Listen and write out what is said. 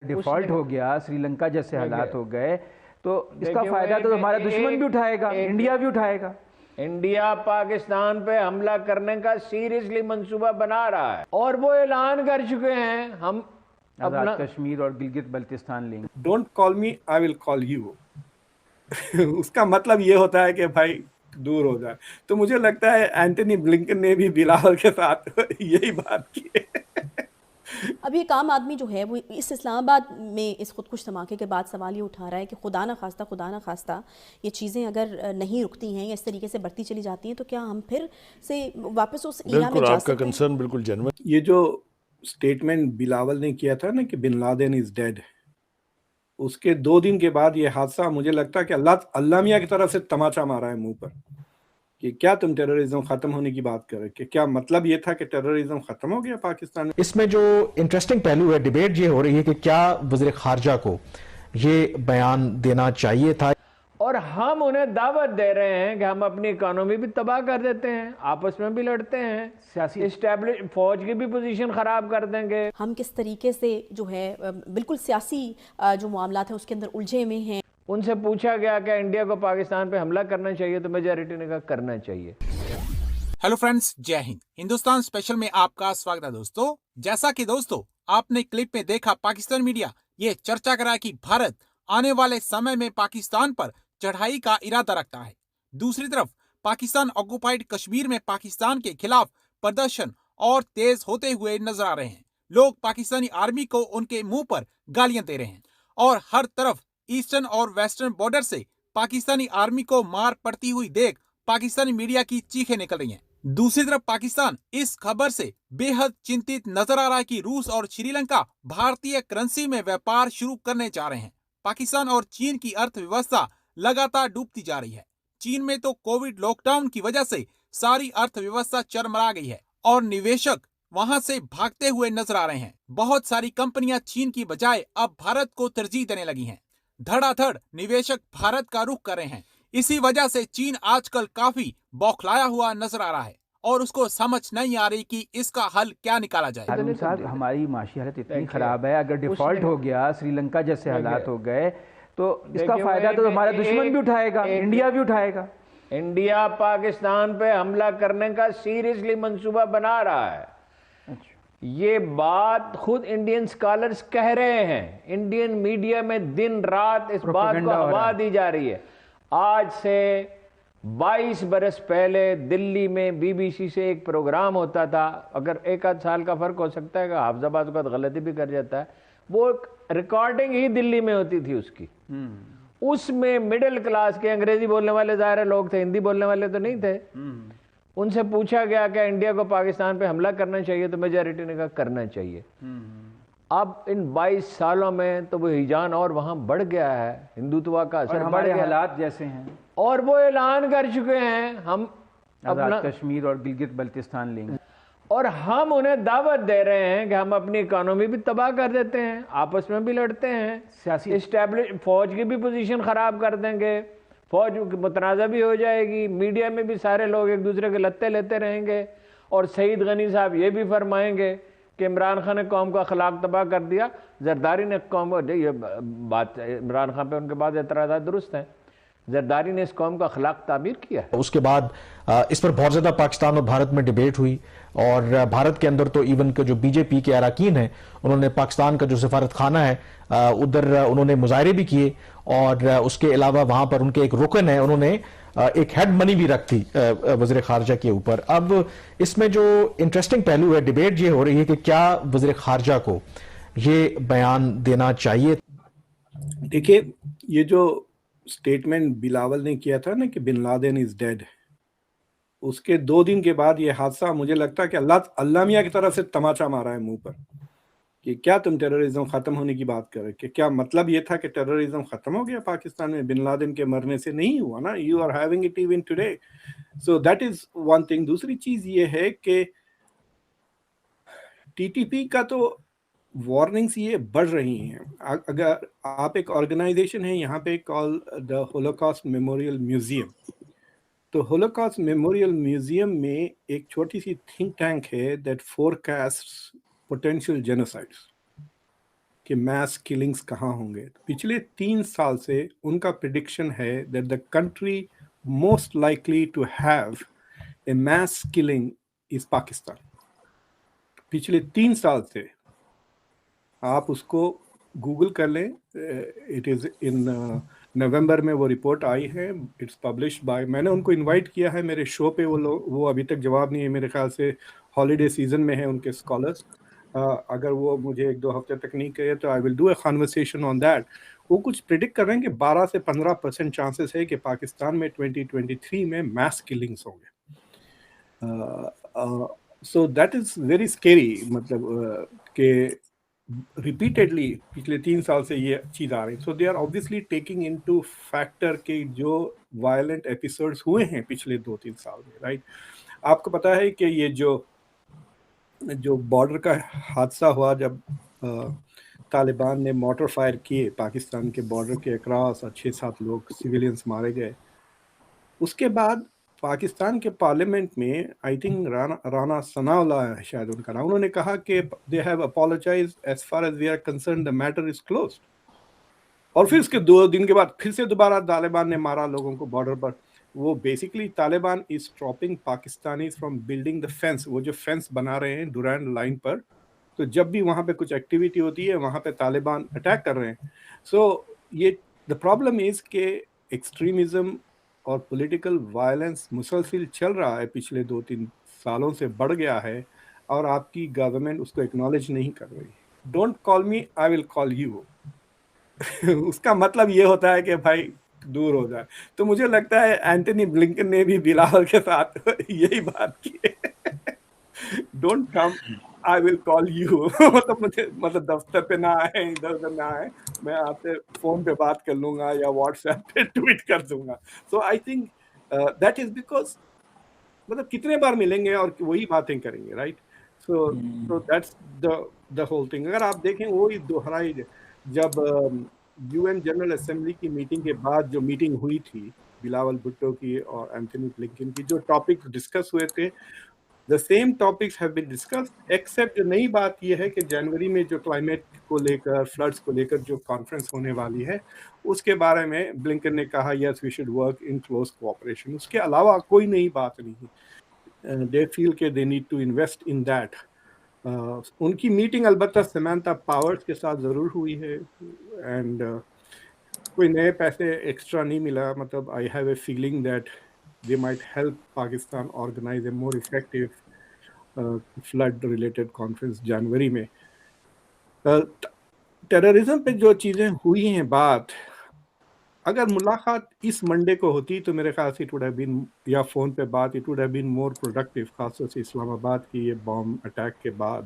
Default ہو گیا، سری لنکا جیسے حالات ہو گئے تو اس کا فائدہ تو ہمارا دشمن بھی اٹھائے گا، انڈیا بھی اٹھائے گا۔ انڈیا پاکستان پہ حملہ کرنے کا سیریسلی منصوبہ بنا رہا ہے اور وہ اعلان کر چکے ہیں ہم آزاد کشمیر اور گلگت بلتستان لیں گے۔ Don't call me, I will call you. اس کا مطلب یہ ہوتا ہے کہ بھائی دور ہو جائے۔ تو مجھے لگتا ہے اینٹونی بلنکن نے بھی بلاول کے ساتھ یہی بات کی ہے۔ اب ایک عام آدمی جو ہے وہ اس اسلام آباد میں اس خودکش دھماکے کے بعد سوال یہ اٹھا رہا ہے کہ خدا نہ خواستہ یہ چیزیں اگر نہیں رکتی ہیں یا اس طریقے سے بڑھتی چلی جاتی ہیں تو کیا ہم پھر سے واپس اس ایرا میں جا سکتے ہیں؟ بالکل، آپ کا کنسرن بالکل جینوئن۔ یہ جو سٹیٹمنٹ بلاول نے کیا تھا نا کہ بن لادن از ڈیڈ، اس کے 2 دن کے بعد یہ حادثہ مجھے لگتا ہے کہ اللہ میاں کی طرف سے تماچا مارا ہے منہ پر کہ کیا تم ٹیررزم ختم ہونے کی بات کر رہے، کہ کیا مطلب یہ تھا کہ ٹیررزم ختم ہو گیا پاکستان میں؟ اس میں جو انٹرسٹنگ پہلو ہے، ڈیبیٹ یہ ہو رہی ہے کہ کیا وزیر خارجہ کو یہ بیان دینا چاہیے تھا، اور ہم انہیں دعوت دے رہے ہیں کہ ہم اپنی اکانومی بھی تباہ کر دیتے ہیں، آپس میں بھی لڑتے ہیں، سیاسی اسٹیبلش فوج کی بھی پوزیشن خراب کر دیں گے۔ ہم کس طریقے سے جو ہے بالکل سیاسی جو معاملات ہیں اس کے اندر الجھے ہوئے ہیں۔ ان سے پوچھا گیا کہ انڈیا کو پاکستان پہ حملہ کرنا چاہیے تو میجورٹی نے کہا کرنا چاہیے۔ ہیلو فرینڈز، جے ہند۔ ہندوستان اسپیشل میں آپ کا سواگت ہے دوستو۔ جیسا کہ دوستو آپ نے کلپ میں دیکھا، پاکستان میڈیا یہ چرچا کرا کہ بھارت آنے والے سمے میں پاکستان پر چڑھائی کا ارادہ رکھتا ہے۔ دوسری طرف پاکستان آکوپائیڈ کشمیر میں پاکستان کے خلاف پردرشن اور تیز ہوتے ہوئے نظر آ رہے ہیں۔ لوگ پاکستانی آرمی کو ان کے منہ پر گالیاں دے رہے ہیں اور ہر طرف ایسٹرن اور ویسٹرن بارڈر سے پاکستانی آرمی کو مار پڑتی ہوئی دیکھ پاکستانی میڈیا کی چیخیں نکل رہی ہیں۔ دوسری طرف پاکستان اس خبر سے بے حد چنتت نظر آ رہا ہے کہ روس اور سری لنکا بھارتی کرنسی میں ویپار شروع کرنے جا رہے ہیں۔ پاکستان اور چین کی ارتھ ویوستھا لگاتار ڈوبتی جا رہی ہے۔ چین میں تو کووڈ لاک ڈاؤن کی وجہ سے ساری ارتھ ویوستھا چرمرا گئی ہے اور نویشک وہاں سے بھاگتے ہوئے نظر آ رہے ہیں۔ بہت ساری کمپنیاں چین کی بجائے اب بھارت کو ترجیح دینے لگی ہیں۔ دھڑا دھڑ نویشک بھارت کا رخ کر رہے ہیں۔ اسی وجہ سے چین آج کل کافی بوکھلایا ہوا نظر آ رہا ہے اور اس کو سمجھ نہیں آ رہی کہ اس کا حل کیا نکالا جائے۔ ہارون صاحب، ہماری معاشی حالت اتنی خراب ہے، اگر ڈیفالٹ ہو گیا، سری لنکا جیسے حالات ہو گئے تو اس کا فائدہ تو ہمارا دشمن بھی اٹھائے گا، انڈیا بھی اٹھائے گا۔ انڈیا پاکستان پہ حملہ کرنے کا سیریسلی منصوبہ بنا رہا ہے۔ یہ بات خود انڈین سکالرز کہہ رہے ہیں، انڈین میڈیا میں دن رات اس بات کو ہوا دی جا رہی ہے۔ آج سے 22 برس پہلے دلی میں بی بی سی سے ایک پروگرام ہوتا تھا، اگر 1 سال کا فرق ہو سکتا ہے کہ حافظ بعض اوقات غلطی بھی کر جاتا ہے، وہ ریکارڈنگ ہی دلی میں ہوتی تھی اس کی۔ اس میں مڈل کلاس کے انگریزی بولنے والے ظاہر لوگ تھے، ہندی بولنے والے تو نہیں تھے۔ ان سے پوچھا گیا کہ انڈیا کو پاکستان پہ حملہ کرنا چاہیے تو میجورٹی نے کہا کرنا چاہیے۔ اب ان 22 سالوں میں تو وہ ہیجان اور وہاں بڑھ گیا ہے، ہندوتوا کا اثر بڑھ گیا، حالات جیسے ہیں، اور وہ اعلان کر چکے ہیں ہم آزاد کشمیر اور گلگت بلتستان لیں گے، اور ہم انہیں دعوت دے رہے ہیں کہ ہم اپنی اکانومی بھی تباہ کر دیتے ہیں، آپس میں بھی لڑتے ہیں، سیاسی اسٹیبلش فوج کی بھی پوزیشن خراب کر دیں گے، فوج متنازع بھی ہو جائے گی، میڈیا میں بھی سارے لوگ ایک دوسرے کے لتے لیتے رہیں گے، اور سعید غنی صاحب یہ بھی فرمائیں گے کہ عمران خان نے قوم کا اخلاق تباہ کر دیا۔ زرداری نے قوم کو، یہ بات عمران خان پہ ان کے بعد اعتراضات درست ہیں، زرداری نے اس قوم کا اخلاق تعمیر کیا ہے۔ اس کے بعد اس پر بہت زیادہ پاکستان اور بھارت میں ڈیبیٹ ہوئی، اور بھارت کے اندر تو ایون کہ جو بی جے پی کے اراکین ہیں انہوں نے پاکستان کا جو سفارت خانہ ہے ادھر انہوں نے مظاہرے بھی کیے، اور اس کے علاوہ وہاں پر ان کے ایک رکن ہے، انہوں نے ایک ہیڈ منی بھی رکھ دی وزیر خارجہ کے اوپر۔ اب اس میں جو انٹرسٹنگ پہلو ہے، ڈیبیٹ یہ ہو رہی ہے کہ کیا وزیر خارجہ کو یہ بیان دینا چاہیے۔ دیکھیے، یہ جو سٹیٹمنٹ بلاول نے کیا تھا نا کہ بن لادن از ڈیڈ، اس کے 2 دن کے بعد یہ حادثہ مجھے لگتا ہے کہ اللہ میاں کی طرف سے تماچا مارا ہے منہ پر کہ کیا تم ٹیررزم ختم ہونے کی بات کر رہے، کہ کیا مطلب یہ تھا کہ ٹیررزم ختم ہو گیا پاکستان میں؟ بن لادن کے مرنے سے نہیں ہوا نا، you are having it even today, so that is one thing. دوسری چیز یہ ہے کہ ٹی ٹی پی کا تو وارننگز یہ بڑھ رہی ہیں۔ اگر آپ ایک آرگنائزیشن ہے یہاں پہ کال دا ہولوکاسٹ میموریل میوزیم، تو ہولوکاسٹ میموریل میوزیم میں ایک چھوٹی سی تھنک ٹینک ہے دیٹ فورکاسٹس potential genocides. کہ میس کلنگز کہاں ہوں گے. پچھلے 3 سال سے ان کا پریڈکشن ہے that the country most likely to have a mass killing is Pakistan. پچھلے 3 سال سے آپ اس کو گوگل کر لیں. اٹ از ان نومبر میں وہ رپورٹ آئی ہے. اٹس پبلشڈ بائی, میں نے ان کو انوائٹ کیا ہے میرے شو پہ. وہ ابھی تک جواب نہیں ہے, میرے خیال سے ہالیڈے سیزن میں ہیں ان کے اسکالرس. اگر وہ مجھے 1-2 ہفتے تک نہیں کہے تو I will do a conversation on that. وہ کچھ پریڈکٹ کر رہے ہیں کہ 12 سے 15% چانسز ہے کہ پاکستان میں 2023 میں میس کلنگس ہوں گے. سو دیٹ از ویری اسکیری. مطلب کہ ریپیٹیڈلی پچھلے 3 سال سے یہ چیز آ رہی. So they are obviously taking into factor کہ جو وائلنٹ ایپیسوڈس ہوئے ہیں پچھلے 2-3 سال میں, رائٹ. آپ کو پتا ہے کہ یہ جو بارڈر کا حادثہ ہوا جب طالبان نے موٹر فائر کیے پاکستان کے بارڈر کے اکراس اور 6-7 لوگ سویلینز مارے گئے, اس کے بعد پاکستان کے پارلیمنٹ میں آئی تھنک رانا ثناء اللہ ہے شاید ان کا نام, انہوں نے کہا کہ they have apologized as far as we are concerned, the matter is closed. اور پھر اس کے 2 دن کے بعد پھر سے دوبارہ طالبان نے مارا لوگوں کو بارڈر پر. وہ basically Taliban is stopping Pakistanis from building the fans. وہ جو فینس بنا رہے ہیں ڈورینڈ لائن پر, تو جب بھی وہاں پہ کچھ ایکٹیویٹی ہوتی ہے وہاں پہ طالبان اٹیک کر رہے ہیں. سو یہ دا پرابلم از کہ ایکسٹریمزم اور پولیٹیکل وائلنس مسلسل چل رہا ہے, پچھلے 2-3 سالوں سے بڑھ گیا ہے, اور آپ کی گورنمنٹ اس کو ایکنالج نہیں کر رہی. Don't call me, I will call you. اس کا مطلب یہ ہوتا ہے کہ بھائی دور ہو جائے. تو مجھے لگتا ہے اینٹنی بلنکن نے بھی بلاول کے ساتھ یہی بات کی ہے, don't come, I will call you. مطلب دفتر پہ نہ آئے, ادھر ادھر نہ آئے, میں آپ سے فون پہ بات کر لوں گا یا واٹس ایپ پہ ٹویٹ کر دوں گا. So I think that is because مطلب کتنے بار ملیں گے اور وہی باتیں کریں گے, right. So that's the whole thing. اگر آپ دیکھیں وہی دوہرائی, جب یو این جنرل اسمبلی کی میٹنگ کے بعد جو میٹنگ ہوئی تھی بلاول بھٹو کی اور اینتھنی بلنکن کی, جو ٹاپک ڈسکس ہوئے تھے the same topics have been discussed, except نئی بات یہ ہے کہ جنوری میں جو کلائمیٹ کو لے کر, فلڈس کو لے کر جو کانفرنس ہونے والی ہے, اس کے بارے میں بلنکن نے کہا yes we should work in close cooperation. اس کے علاوہ کوئی نئی بات نہیں. they feel کہ they need to invest in that. ان کی میٹنگ البتہ سمانتھا پاورز کے ساتھ ضرور ہوئی ہے, اینڈ کوئی نئے پیسے ایکسٹرا نہیں ملا. مطلب I have a feeling that they might help Pakistan organize a more effective flood related conference جنوری میں. ٹیررزم پہ جو چیزیں ہوئی ہیں بات, اگر ملاقات اس منڈے کو ہوتی تو میرے خیال سے it would have been, یا فون پہ بات, it would have been more productive, خاص طور سے اسلام آباد کی یہ بام اٹیک کے بعد.